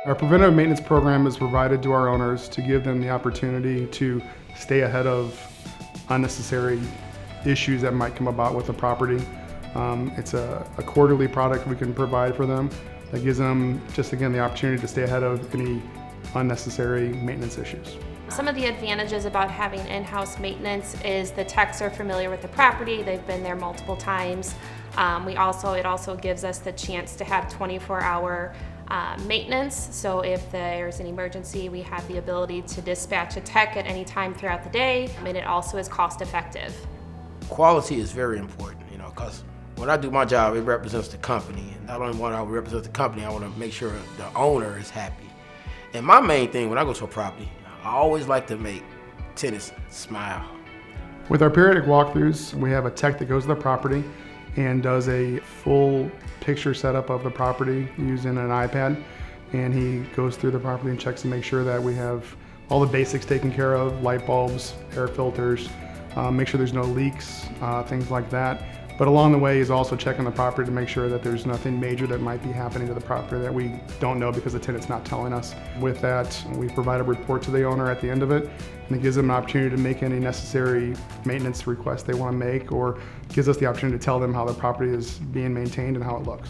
Our preventive maintenance program is provided to our owners to give them the opportunity to stay ahead of unnecessary issues that might come about with the property. It's a quarterly product we can provide for them that gives them, just again, the opportunity to stay ahead of any unnecessary maintenance issues. Some of the advantages about having in-house maintenance is the techs are familiar with the property, they've been there multiple times. It also gives us the chance to have 24-hour maintenance, so if there's an emergency, we have the ability to dispatch a tech at any time throughout the day, and it also is cost effective. Quality is very important, because when I do my job, it represents the company. And not only want to represent the company, I want to make sure the owner is happy. And my main thing when I go to a property, I always like to make tenants smile. With our periodic walkthroughs, we have a tech that goes to the property and does a full picture setup of the property using an iPad. And he goes through the property and checks to make sure that we have all the basics taken care of, light bulbs, air filters, make sure there's no leaks, things like that. But along the way, he's also checking the property to make sure that there's nothing major that might be happening to the property that we don't know because the tenant's not telling us. With that, we provide a report to the owner at the end of it, and it gives them an opportunity to make any necessary maintenance requests they want to make, or gives us the opportunity to tell them how the property is being maintained and how it looks.